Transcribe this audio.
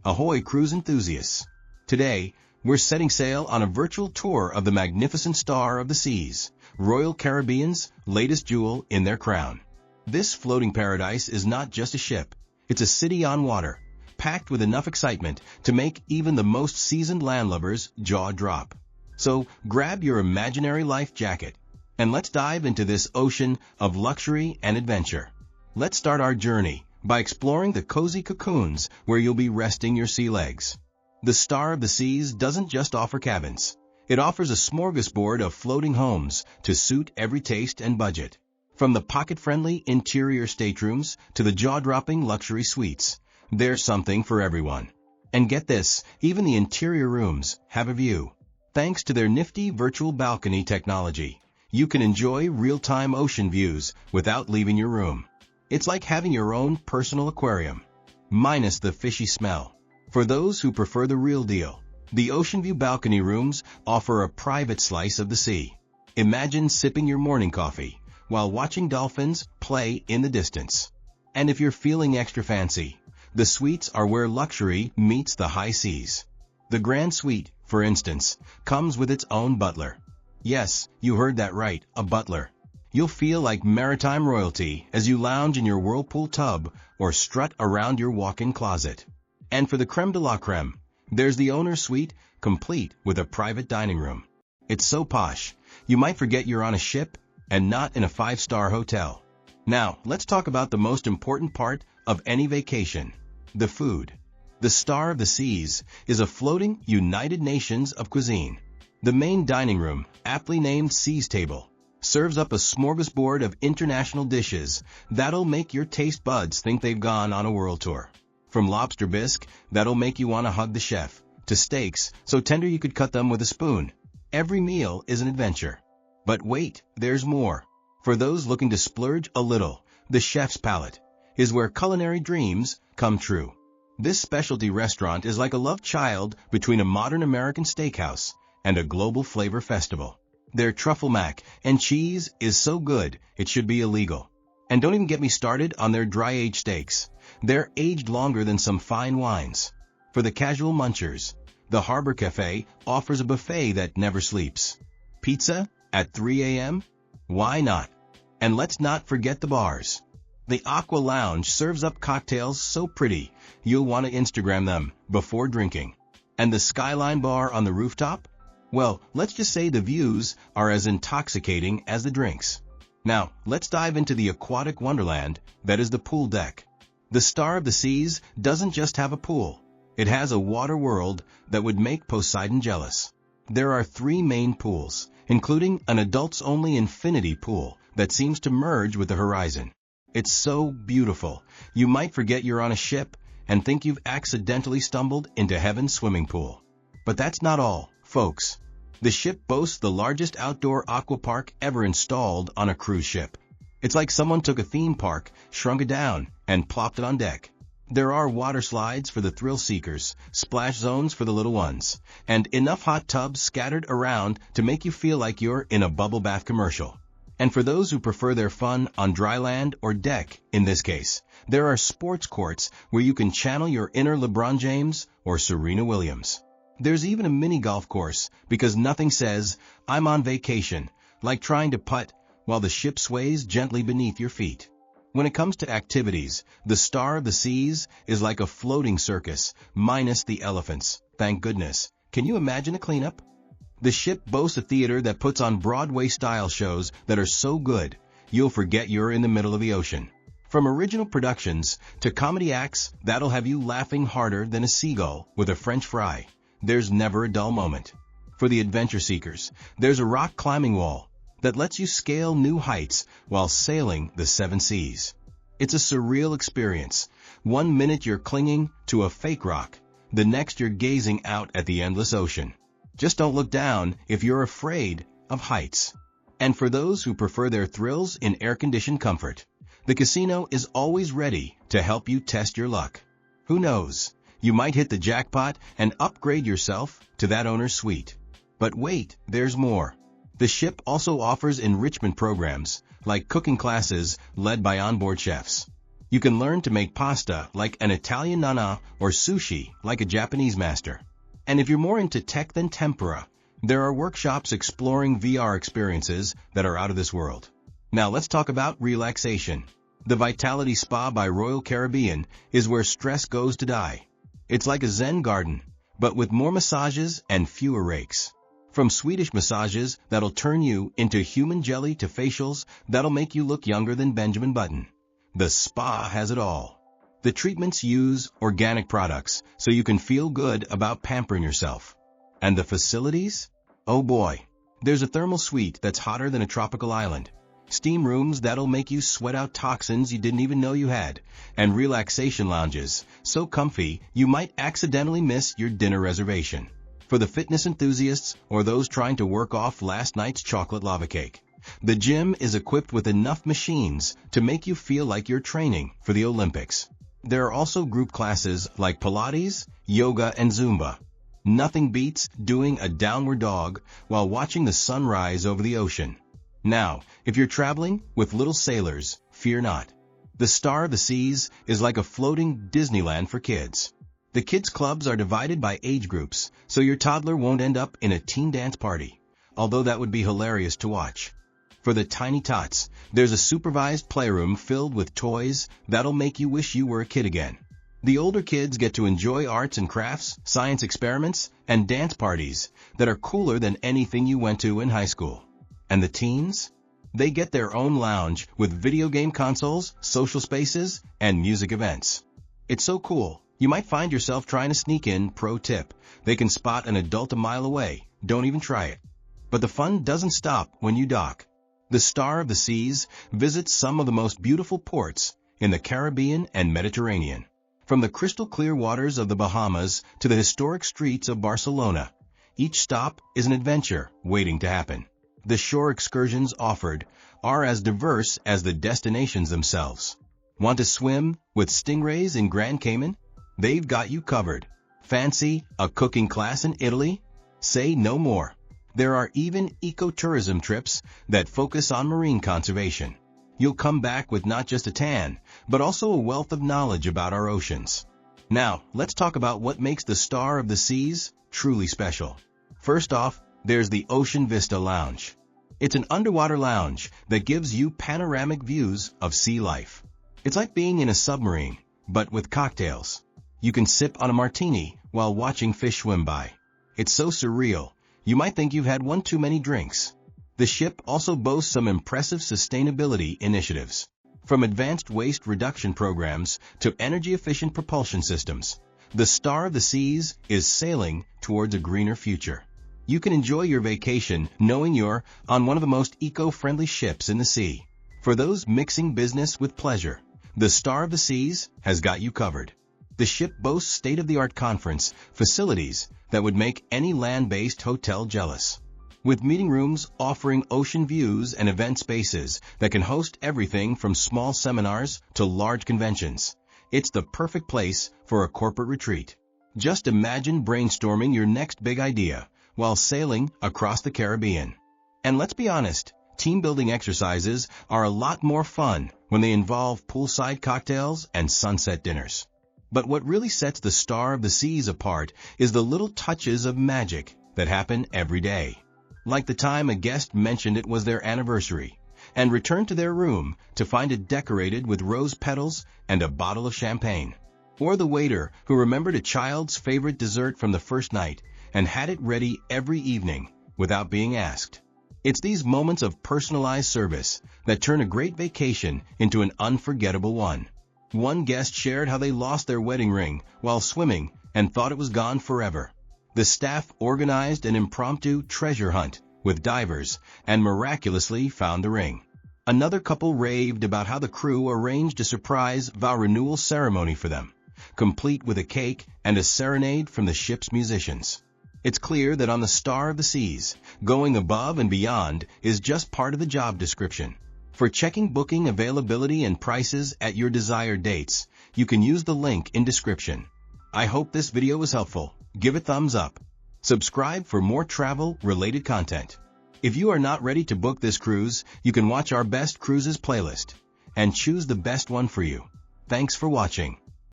Ahoy cruise enthusiasts! Today, we're setting sail on a virtual tour of the magnificent Star of the Seas, Royal Caribbean's latest jewel in their crown. This floating paradise is not just a ship, it's a city on water, packed with enough excitement to make even the most seasoned landlubbers jaw drop. So grab your imaginary life jacket, and let's dive into this ocean of luxury and adventure. Let's start our journey by exploring the cozy cocoons where you'll be resting your sea legs. The Star of the Seas doesn't just offer cabins. It offers a smorgasbord of floating homes to suit every taste and budget. From the pocket-friendly interior staterooms to the jaw-dropping luxury suites, there's something for everyone. And get this, even the interior rooms have a view. Thanks to their nifty virtual balcony technology, you can enjoy real-time ocean views without leaving your room. It's like having your own personal aquarium, minus the fishy smell. For those who prefer the real deal, the Ocean View balcony rooms offer a private slice of the sea. Imagine sipping your morning coffee while watching dolphins play in the distance. And if you're feeling extra fancy, the suites are where luxury meets the high seas. The Grand Suite, for instance, comes with its own butler. Yes, you heard that right, a butler. You'll feel like maritime royalty as you lounge in your whirlpool tub or strut around your walk-in closet. And for the creme de la creme, there's the owner's suite, complete with a private dining room. It's so posh, you might forget you're on a ship and not in a five-star hotel. Now, let's talk about the most important part of any vacation, the food. The Star of the Seas is a floating United Nations of cuisine. The main dining room, aptly named Seas Table, serves up a smorgasbord of international dishes that'll make your taste buds think they've gone on a world tour. From lobster bisque that'll make you want to hug the chef, to steaks so tender you could cut them with a spoon. Every meal is an adventure. But wait, there's more. For those looking to splurge a little, the chef's palate is where culinary dreams come true. This specialty restaurant is like a love child between a modern American steakhouse and a global flavor festival. Their truffle mac and cheese is so good it should be illegal. And don't even get me started on their dry-aged steaks. They're aged longer than some fine wines. For the casual munchers, the Harbor Cafe offers a buffet that never sleeps. Pizza at 3 a.m.? Why not? And let's not forget the bars. The Aqua Lounge serves up cocktails so pretty you'll want to Instagram them before drinking. And the Skyline Bar on the rooftop? Well, let's just say the views are as intoxicating as the drinks. Now, let's dive into the aquatic wonderland that is the pool deck. The Star of the Seas doesn't just have a pool. It has a water world that would make Poseidon jealous. There are 3 main pools, including an adults-only infinity pool that seems to merge with the horizon. It's so beautiful, you might forget you're on a ship and think you've accidentally stumbled into heaven's swimming pool. But that's not all, folks. The ship boasts the largest outdoor aqua park ever installed on a cruise ship. It's like someone took a theme park, shrunk it down, and plopped it on deck. There are water slides for the thrill seekers, splash zones for the little ones, and enough hot tubs scattered around to make you feel like you're in a bubble bath commercial. And for those who prefer their fun on dry land or deck, in this case, there are sports courts where you can channel your inner LeBron James or Serena Williams. There's even a mini golf course because nothing says, I'm on vacation, like trying to putt while the ship sways gently beneath your feet. When it comes to activities, the Star of the Seas is like a floating circus, minus the elephants, thank goodness. Can you imagine a cleanup? The ship boasts a theater that puts on Broadway-style shows that are so good, you'll forget you're in the middle of the ocean. From original productions to comedy acts that'll have you laughing harder than a seagull with a French fry. There's never a dull moment. For the adventure seekers, there's a rock climbing wall that lets you scale new heights while sailing the 7 seas. It's a surreal experience. One minute you're clinging to a fake rock, the next you're gazing out at the endless ocean. Just don't look down if you're afraid of heights. And for those who prefer their thrills in air-conditioned comfort, the casino is always ready to help you test your luck. Who knows? You might hit the jackpot and upgrade yourself to that owner's suite. But wait, there's more. The ship also offers enrichment programs, like cooking classes led by onboard chefs. You can learn to make pasta like an Italian nonna or sushi like a Japanese master. And if you're more into tech than tempura, there are workshops exploring VR experiences that are out of this world. Now let's talk about relaxation. The Vitality Spa by Royal Caribbean is where stress goes to die. It's like a Zen garden, but with more massages and fewer rakes. From Swedish massages that'll turn you into human jelly to facials that'll make you look younger than Benjamin Button. The spa has it all. The treatments use organic products so you can feel good about pampering yourself. And the facilities? Oh boy, there's a thermal suite that's hotter than a tropical island, steam rooms that'll make you sweat out toxins you didn't even know you had, and relaxation lounges so comfy you might accidentally miss your dinner reservation. For the fitness enthusiasts or those trying to work off last night's chocolate lava cake, the gym is equipped with enough machines to make you feel like you're training for the Olympics. There are also group classes like Pilates, yoga, and Zumba. Nothing beats doing a downward dog while watching the sunrise over the ocean. Now, if you're traveling with little sailors, fear not. The Star of the Seas is like a floating Disneyland for kids. The kids' clubs are divided by age groups, so your toddler won't end up in a teen dance party, although that would be hilarious to watch. For the tiny tots, there's a supervised playroom filled with toys that'll make you wish you were a kid again. The older kids get to enjoy arts and crafts, science experiments, and dance parties that are cooler than anything you went to in high school. And the teens? They get their own lounge with video game consoles, social spaces, and music events. It's so cool, you might find yourself trying to sneak in. Pro tip, they can spot an adult a mile away. Don't even try it. But the fun doesn't stop when you dock. The Star of the Seas visits some of the most beautiful ports in the Caribbean and Mediterranean. From the crystal clear waters of the Bahamas to the historic streets of Barcelona, each stop is an adventure waiting to happen. The shore excursions offered are as diverse as the destinations themselves. Want to swim with stingrays in Grand Cayman? They've got you covered. Fancy a cooking class in Italy? Say no more. There are even ecotourism trips that focus on marine conservation. You'll come back with not just a tan, but also a wealth of knowledge about our oceans. Now, let's talk about what makes the Star of the Seas truly special. First off, there's the Ocean Vista Lounge. It's an underwater lounge that gives you panoramic views of sea life. It's like being in a submarine, but with cocktails. You can sip on a martini while watching fish swim by. It's so surreal, you might think you've had one too many drinks. The ship also boasts some impressive sustainability initiatives. From advanced waste reduction programs to energy-efficient propulsion systems, the Star of the Seas is sailing towards a greener future. You can enjoy your vacation knowing you're on one of the most eco-friendly ships in the sea. For those mixing business with pleasure, the Star of the Seas has got you covered. The ship boasts state-of-the-art conference facilities that would make any land-based hotel jealous. With meeting rooms offering ocean views and event spaces that can host everything from small seminars to large conventions, it's the perfect place for a corporate retreat. Just imagine brainstorming your next big idea while sailing across the Caribbean. And let's be honest, team-building exercises are a lot more fun when they involve poolside cocktails and sunset dinners. But what really sets the Star of the Seas apart is the little touches of magic that happen every day. Like the time a guest mentioned it was their anniversary and returned to their room to find it decorated with rose petals and a bottle of champagne. Or the waiter who remembered a child's favorite dessert from the first night and had it ready every evening without being asked. It's these moments of personalized service that turn a great vacation into an unforgettable one. One guest shared how they lost their wedding ring while swimming and thought it was gone forever. The staff organized an impromptu treasure hunt with divers and miraculously found the ring. Another couple raved about how the crew arranged a surprise vow renewal ceremony for them, complete with a cake and a serenade from the ship's musicians. It's clear that on the Star of the Seas, going above and beyond is just part of the job description. For checking booking availability and prices at your desired dates, you can use the link in description. I hope this video was helpful. Give it thumbs up. Subscribe for more travel-related content. If you are not ready to book this cruise, you can watch our Best Cruises playlist and choose the best one for you. Thanks for watching.